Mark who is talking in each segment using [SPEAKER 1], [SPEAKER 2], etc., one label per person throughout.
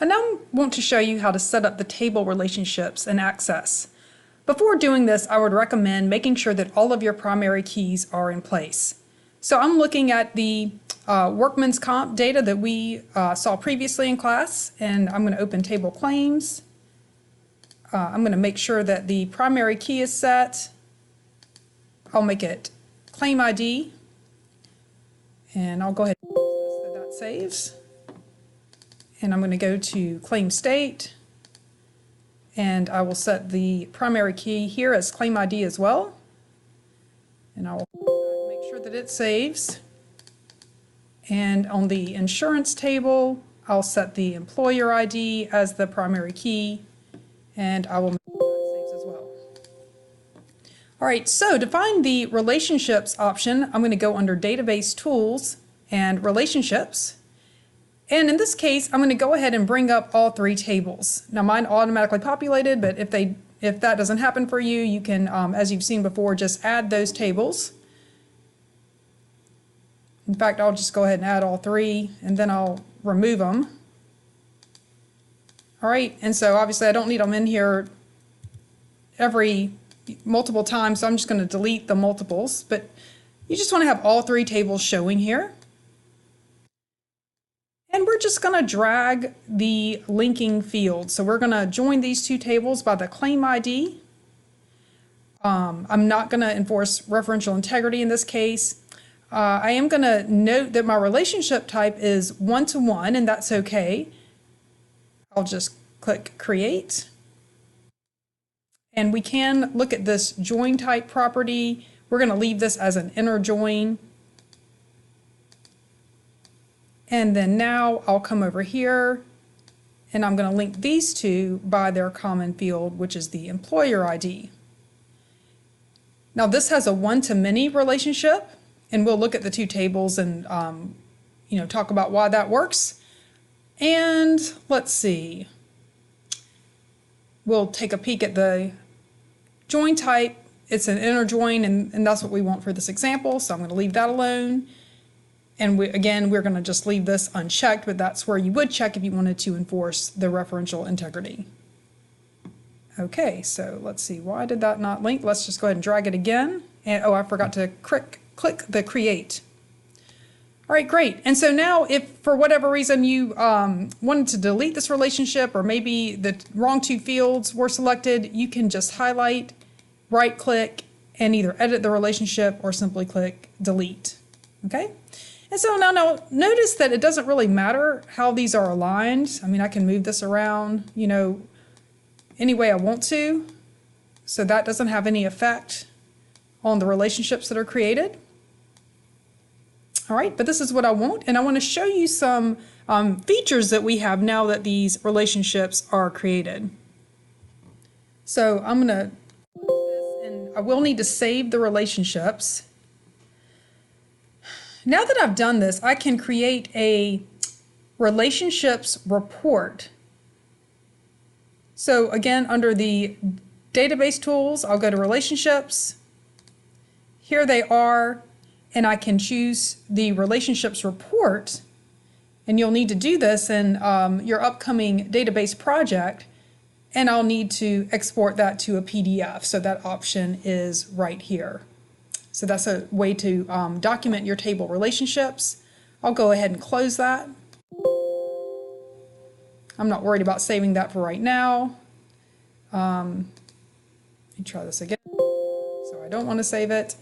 [SPEAKER 1] I now want to show you how to set up the table relationships in Access. Before doing this, I would recommend making sure that all of your primary keys are in place. So I'm looking at the workman's comp data that we saw previously in class, and I'm going to open table claims. I'm going to make sure that the primary key is set. I'll make it claim ID, and I'll go ahead and so that saves. And I'm going to go to claim state, and I will set the primary key here as claim ID as well. And I'll make sure that it saves. And on the insurance table, I'll set the employer ID as the primary key, and I will make sure that saves as well. All right, so to find the relationships option, I'm going to go under Database Tools and Relationships. And in this case, I'm going to go ahead and bring up all three tables. Now mine automatically populated, but if that doesn't happen for you, you can, as you've seen before, just add those tables. In fact, I'll just go ahead and add all three, and then I'll remove them. All right, and so obviously I don't need them in here multiple times, so I'm just going to delete the multiples, but you just want to have all three tables showing here. And we're just going to drag the linking field. So we're going to join these two tables by the claim ID. I'm not going to enforce referential integrity in this case. I am going to note that my relationship type is one-to-one, and that's okay. I'll just click create. And we can look at this join type property. We're going to leave this as an inner join. And then now I'll come over here and I'm going to link these two by their common field, which is the employer ID. Now this has a one-to-many relationship, and we'll look at the two tables and talk about why that works. And let's see. We'll take a peek at the join type. It's an inner join, and that's what we want for this example, so I'm going to leave that alone. And we're going to just leave this unchecked, but that's where you would check if you wanted to enforce the referential integrity. Okay, so let's see, why did that not link? Let's just go ahead and drag it again. And oh, I forgot to click the create. All right, great. And so now if for whatever reason you wanted to delete this relationship, or maybe the wrong two fields were selected, you can just highlight, right click, and either edit the relationship or simply click delete. Okay? And so now notice that it doesn't really matter how these are aligned. I mean, I can move this around, any way I want to. So that doesn't have any effect on the relationships that are created. All right, but this is what I want. And I want to show you some features that we have now that these relationships are created. So I'm going to close this, and I will need to save the relationships. Now that I've done this, I can create a relationships report. So again, under the database tools, I'll go to relationships. Here they are, and I can choose the relationships report. And you'll need to do this in your upcoming database project, and I'll need to export that to a PDF. So that option is right here. So that's a way to document your table relationships. I'll go ahead and close that. I'm not worried about saving that for right now. Let me try this again. So I don't want to save it.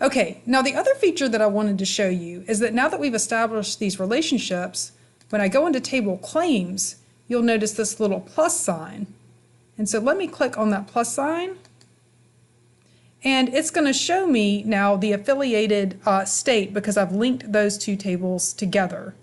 [SPEAKER 1] Okay, now the other feature that I wanted to show you is that now that we've established these relationships, when I go into table claims, you'll notice this little plus sign. And so let me click on that plus sign. And it's going to show me now the affiliated state because I've linked those two tables together.